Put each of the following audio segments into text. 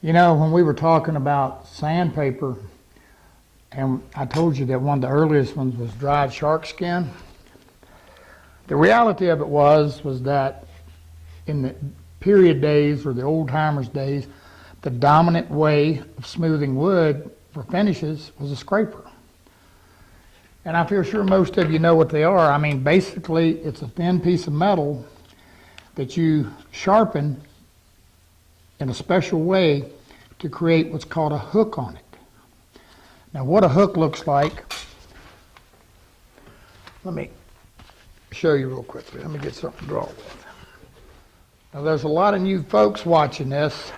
You know, when we were talking about sandpaper, and I told you that one of the earliest ones was dried shark skin, the reality of it was that in the period days or the old timers days, the dominant way of smoothing wood for finishes was a scraper. And I feel sure most of you know what they are. I mean, basically, it's a thin piece of metal that you sharpen in a special way to create what's called a hook on it. Now, what a hook looks like, let me show you real quickly. Let me get something to draw with. Now, there's a lot of new folks watching this.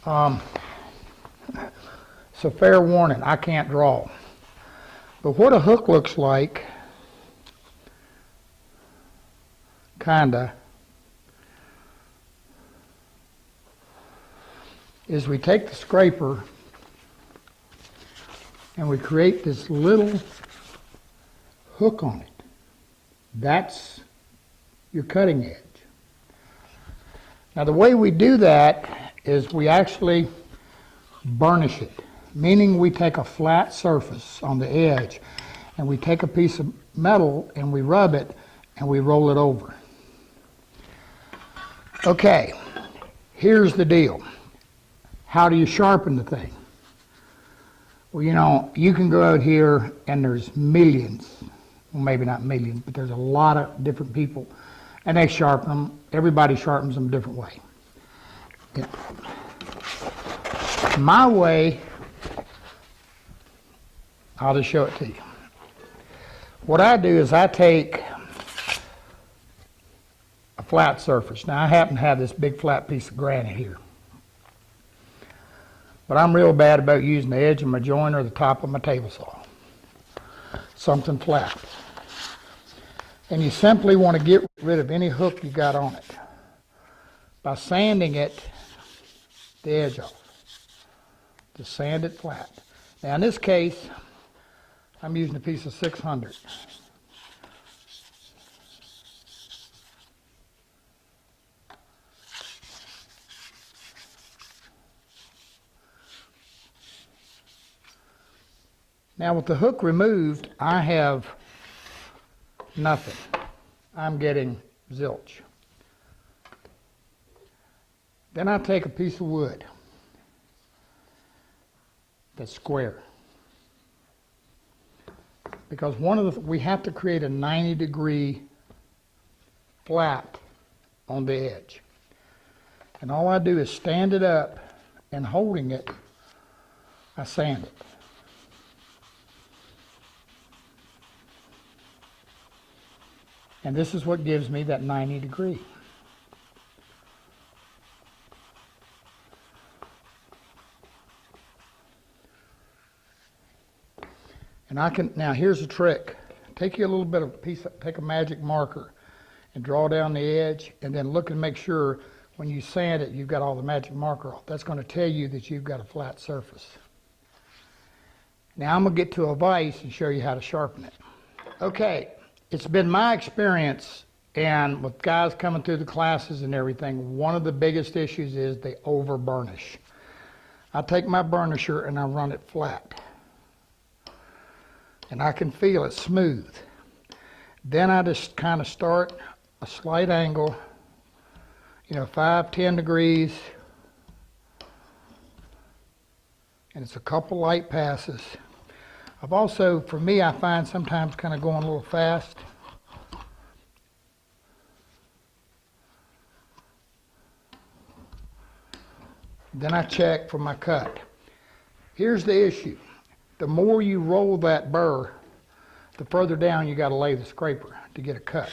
So fair warning, I can't draw. But what a hook looks like, kinda, is we take the scraper and we create this little hook on it. That's your cutting edge. Now the way we do that is we actually burnish it, meaning we take a flat surface on the edge and we take a piece of metal and we rub it and we roll it over. Okay, here's the deal. How do you sharpen the thing? Well, you know, you can go out here and there's millions, well maybe not millions, but there's a lot of different people and they sharpen them. Everybody sharpens them a different way. Yeah. My way, I'll just show it to you. What I do is I take a flat surface. Now I happen to have this big flat piece of granite here. But I'm real bad about using the edge of my joint or the top of my table saw. Something flat. And you simply want to get rid of any hook you got on it by sanding it, the edge off. Just sand it flat. Now in this case, I'm using a piece of 600. Now with the hook removed, I have nothing. I'm getting zilch. Then I take a piece of wood that's square. Because we have to create a 90-degree flat on the edge. And all I do is stand it up and holding it, I sand it. And this is what gives me that 90 degree. And I can, now here's a trick. Take you a little bit of take a magic marker and draw down the edge and then look and make sure when you sand it, you've got all the magic marker off. That's going to tell you that you've got a flat surface. Now I'm going to get to a vise and show you how to sharpen it. Okay. It's been my experience, and with guys coming through the classes and everything, one of the biggest issues is they over burnish. I take my burnisher and I run it flat. And I can feel it smooth. Then I just kind of start a slight angle, 5-10 degrees. And it's a couple light passes. I've also, for me, I find sometimes kind of going a little fast. Then I check for my cut. Here's the issue. The more you roll that burr, the further down you got to lay the scraper to get a cut.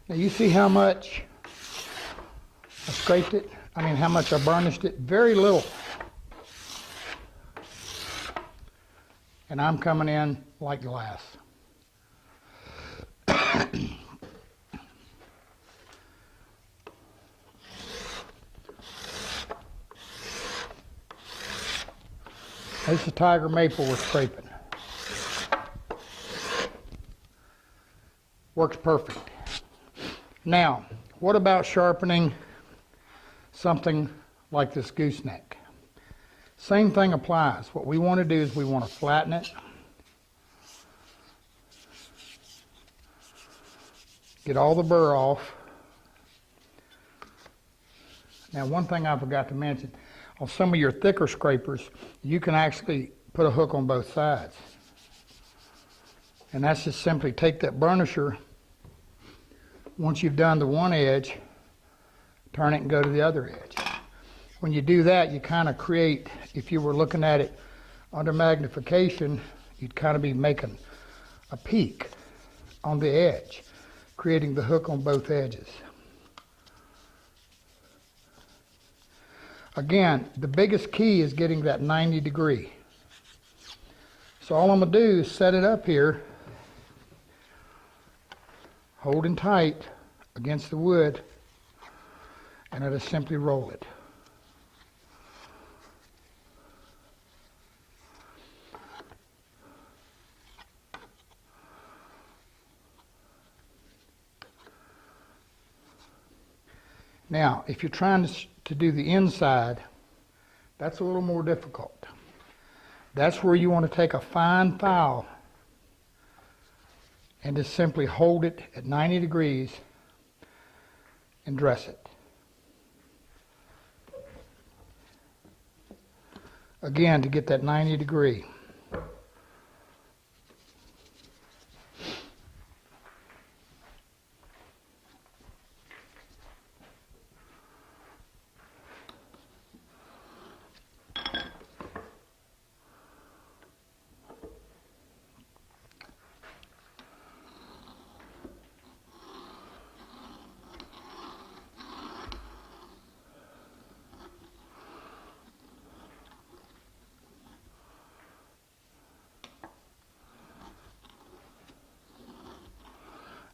Now you see how much I scraped it? How much I burnished it? Very little. And I'm coming in like glass. This is tiger maple we're scraping. Works perfect. Now, what about sharpening something like this gooseneck? Same thing applies. What we want to do is we want to flatten it. Get all the burr off. Now, one thing I forgot to mention, on some of your thicker scrapers, you can actually put a hook on both sides. And that's just simply take that burnisher, once you've done the one edge, turn it and go to the other edge. When you do that, you kind of create, if you were looking at it under magnification, you'd kind of be making a peak on the edge, creating the hook on both edges. Again, the biggest key is getting that 90 degree. So all I'm going to do is set it up here, holding tight against the wood, and I just simply roll it. Now, if you're trying to do the inside, that's a little more difficult. That's where you want to take a fine file and just simply hold it at 90 degrees and dress it. Again, to get that 90 degree.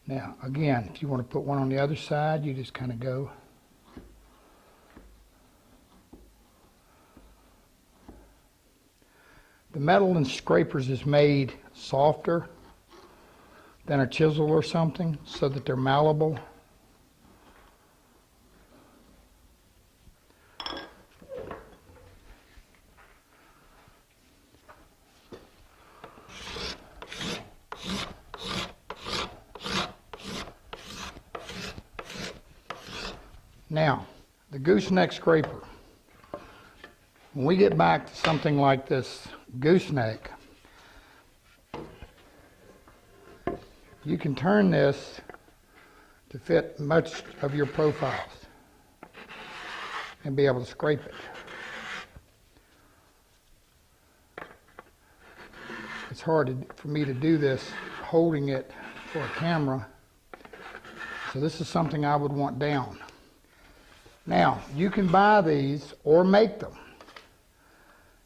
Now, again, if you want to put one on the other side, you just kind of go. The metal in scrapers is made softer than a chisel or something so that they're malleable. Now, the gooseneck scraper. When we get back to something like this gooseneck, you can turn this to fit much of your profiles and be able to scrape it. It's hard for me to do this holding it for a camera, so this is something I would want down. Now, you can buy these or make them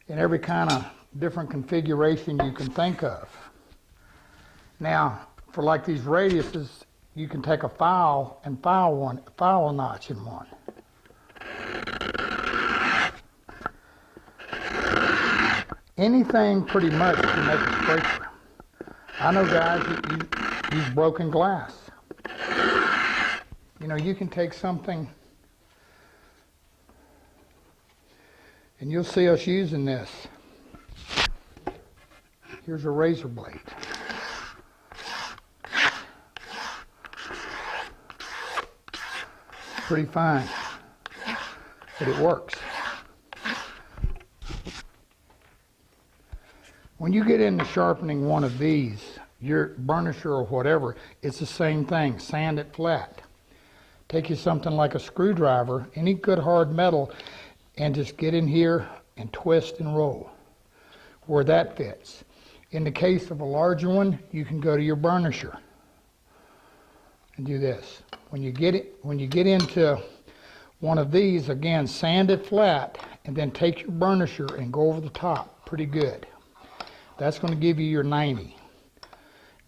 in every kind of different configuration you can think of. Now, for like these radiuses, you can take a file and file a notch in one. Anything pretty much to make a scraper. I know guys that use broken glass. You know, you can take something, and you'll see us using this. Here's a razor blade. Pretty fine, but it works. When you get into sharpening one of these, your burnisher or whatever, it's the same thing. Sand it flat. Take you something like a screwdriver, any good hard metal, and just get in here and twist and roll where that fits. In the case of a larger one, you can go to your burnisher and do this. When you get into one of these, again, sand it flat and then take your burnisher and go over the top pretty good. That's going to give you your 90.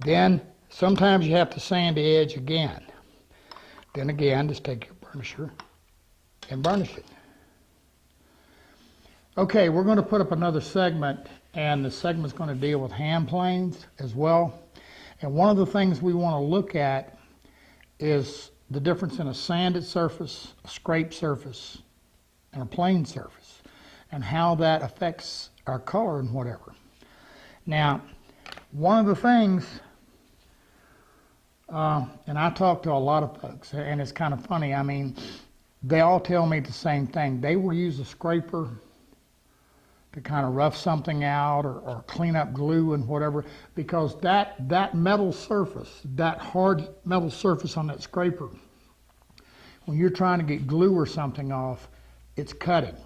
Then sometimes you have to sand the edge again. Then again, just take your burnisher and burnish it. Okay, we're going to put up another segment, and the segment's going to deal with hand planes as well. And one of the things we want to look at is the difference in a sanded surface, a scraped surface, and a plain surface, and how that affects our color and whatever. Now, one of the things, and I talk to a lot of folks, and it's kind of funny, I mean, they all tell me the same thing. They will use a scraper to kind of rough something out or clean up glue and whatever, because that metal surface, that hard metal surface on that scraper, when you're trying to get glue or something off, it's cutting.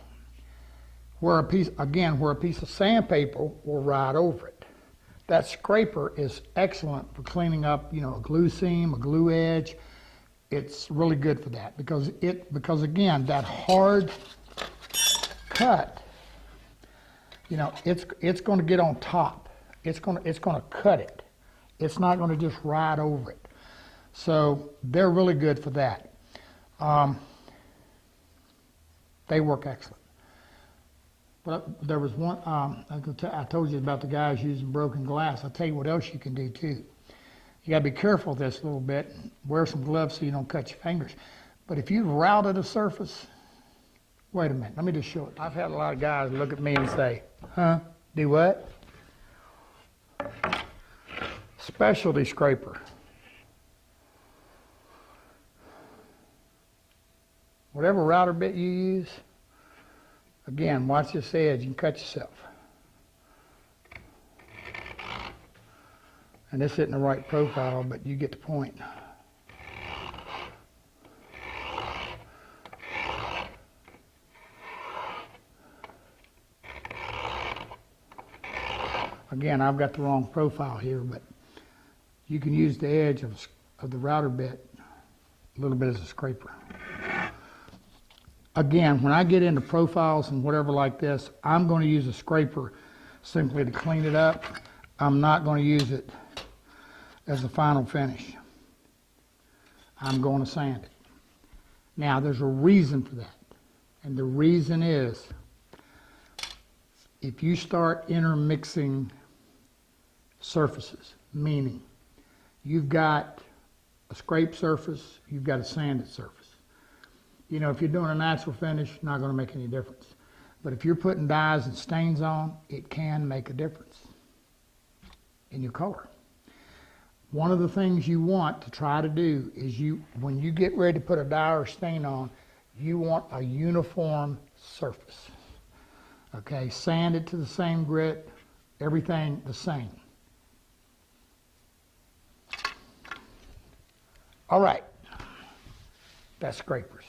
Where a piece of sandpaper will ride over it. That scraper is excellent for cleaning up, you know, a glue seam, a glue edge. It's really good for that because again, that hard cut, you know, it's going to get on top. It's going to cut it. It's not going to just ride over it. So they're really good for that. They work excellent. But there was one, I told you about the guys using broken glass. I'll tell you what else you can do too. You gotta be careful with this a little bit. Wear some gloves so you don't cut your fingers. But if you've routed a surface, wait a minute, let me just show it. I've had a lot of guys look at me and say, huh, do what? Specialty scraper. Whatever router bit you use, again, watch this edge and cut yourself. And this isn't the right profile, but you get the point. Again, I've got the wrong profile here, but you can use the edge of the router bit a little bit as a scraper. Again, when I get into profiles and whatever like this, I'm going to use a scraper simply to clean it up. I'm not going to use it as the final finish. I'm going to sand it. Now, there's a reason for that. And the reason is, if you start intermixing surfaces, meaning you've got a scraped surface, you've got a sanded surface. You know, if you're doing a natural finish, not going to make any difference. But if you're putting dyes and stains on, it can make a difference in your color. One of the things you want to try to do is when you get ready to put a dye or stain on, you want a uniform surface. Okay, sand it to the same grit, everything the same. All right, that's scrapers.